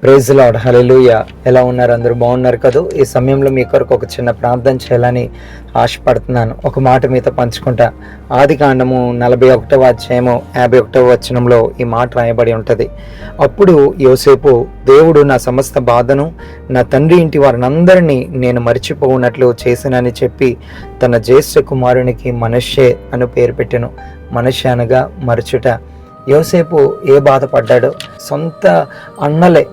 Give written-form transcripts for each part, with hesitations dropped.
Praise lord, హల్లెలూయా. ఎలా ఉన్నారు? అందరూ బాగున్నారు కదా? ఈ సమయంలో మీ కొరకు ఒక చిన్న ప్రార్థన చేయాలని ఆశపడుతున్నాను. ఒక మాట మీతో పంచుకుంటా. ఆదికాండము 41వ అధ్యాయము 51వ వచనంలో ఈ మాట రాయబడి ఉంటుంది. అప్పుడు యోసేపు, దేవుడు నా సమస్త బాధను, నా తండ్రి ఇంటి వారినందరినీ నేను మరిచిపోనట్లు చేసినని చెప్పి తన జ్యేష్ఠ కుమారునికి మనష్షే అని పేరు పెట్టెను. మనష్షే అనగా మరచుట. యోసేపు ఏ బాధపడ్డాడో, సొంత అన్నలే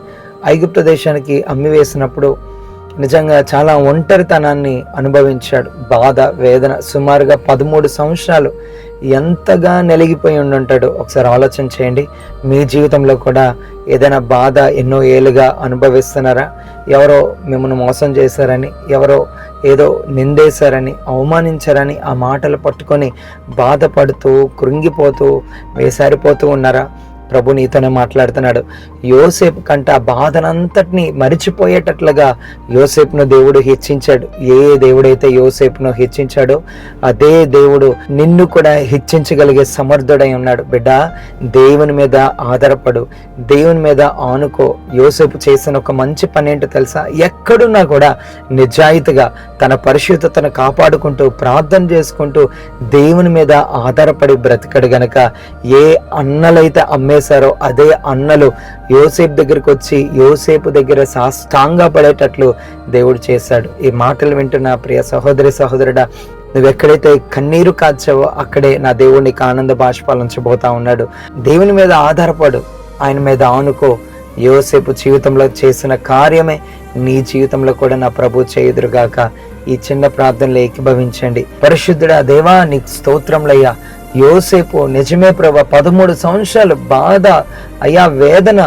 ఐగుప్తు దేశానికి అమ్మివేసినప్పుడు నిజంగా చాలా ఒంటరితనాన్ని అనుభవించాడు. బాధ, వేదన. సుమారుగా 13 సంవత్సరాలు ఎంతగా నలిగిపోయి ఉండుంటాడు. ఒకసారి ఆలోచన చేయండి. మీ జీవితంలో కూడా ఏదైనా బాధ ఎన్నో ఏళ్ళుగా అనుభవిస్తున్నారా? ఎవరో మిమ్మల్ని మోసం చేశారని, ఎవరో ఏదో నిందేశారని, అవమానించారని ఆ మాటలు పట్టుకొని బాధపడుతూ కృంగిపోతూ వేసారిపోతూ ఉన్నారా? ప్రభు నీతోనే మాట్లాడుతున్నాడు. యోసేపు కంటే ఆ బాధనంతటిని మరిచిపోయేటట్లుగా యోసేపును దేవుడు హెచ్చించాడు. ఏ దేవుడైతే యోసేపును హెచ్చించాడో అదే దేవుడు నిన్ను కూడా హెచ్చించగలిగే సమర్థుడై ఉన్నాడు. బిడ్డ, దేవుని మీద ఆధారపడు, దేవుని మీద ఆనుకో. యోసేపు చేసిన ఒక మంచి పని ఏంటో తెలుసా? ఎక్కడున్నా కూడా నిజాయితీగా తన పరిశుద్ధతను కాపాడుకుంటూ ప్రార్థన చేసుకుంటూ దేవుని మీద ఆధారపడి బ్రతికడు గనక ఏ అన్నలైతే అమ్మేశారో అదే అన్నలు యోసేపు దగ్గరికి వచ్చి యోసేపు దగ్గర సాష్టాంగ పడేటట్లు దేవుడు చేశాడు. ఈ మాటలు వింటున్న ప్రియ సహోదరి సహోదరుడా, నువ్వు ఎక్కడైతే కన్నీరు కాచావో అక్కడే నా దేవుడు నీకు ఆనంద బాష్పాలించబోతా ఉన్నాడు. దేవుని మీద ఆధారపడు, ఆయన మీద ఆనుకో. యోసేపు జీవితంలో చేసిన కార్యమే నీ జీవితంలో కూడా నా ప్రభు చేయుదురుగాక. ఈ చిన్న ప్రార్థనలో ఏకీభవించండి. పరిశుద్ధుడా దేవా, నీకు స్తోత్రములయ్యా. యోసేపు నిజమే ప్రభా, 13 సంవత్సరాలు బాధ అయ్యా, వేదన,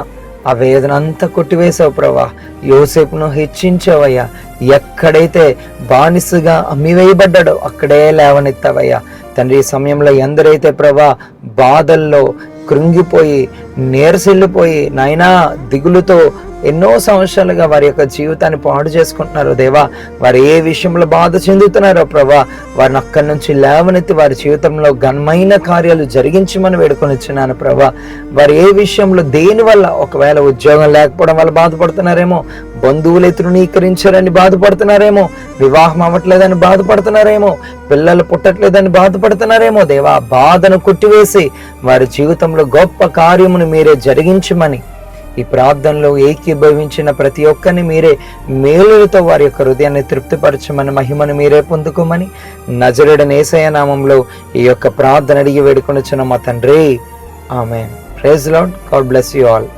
ఆ వేదన అంతా కొట్టివేసావు ప్రభా. యోసేపును హెచ్చించావయ్యా. ఎక్కడైతే బానిసగా అమ్మివేయబడ్డాడో అక్కడే లేవనెత్తావయ్యా. తండ్రి, ఈ సమయంలో ఎందరైతే ప్రభా బాధల్లో కృంగిపోయి నీరసిల్లిపోయి నాయనా దిగులుతో ఎన్నో సంవత్సరాలుగా వారి యొక్క జీవితాన్ని పాడు చేసుకుంటున్నారు దేవా, వారు ఏ విషయంలో బాధ చెందుతున్నారో ప్రభా, వారిని అక్కడి నుంచి లేవనెత్తి వారి జీవితంలో ఘనమైన కార్యాలు జరిగించమని వేడుకొని ఇచ్చినాను ప్రభా. వారు ఏ విషయంలో దేని వల్ల, ఒకవేళ ఉద్యోగం లేకపోవడం వల్ల బాధపడుతున్నారేమో, బంధువులు తృణీకరించారని బాధపడుతున్నారేమో, వివాహం అవ్వట్లేదని బాధపడుతున్నారేమో, పిల్లలు పుట్టట్లేదని బాధపడుతున్నారేమో దేవా, బాధను కొట్టివేసి వారి జీవితంలో గొప్ప కార్యమును మీరే జరిగించమని ఈ ప్రార్థనలో ఏకీభవించిన ప్రతి ఒక్కరిని మీరే మేలులతో వారి యొక్క హృదయాన్ని తృప్తిపరచమని, మహిమను మీరే పొందుకోమని నజరేయుడైన యేసయ్య నామములో ఈ యొక్క ప్రార్థన అడిగి వేడుకొనుచున్న మా తండ్రి, ఆమేన్. Praise Lord. God bless you all.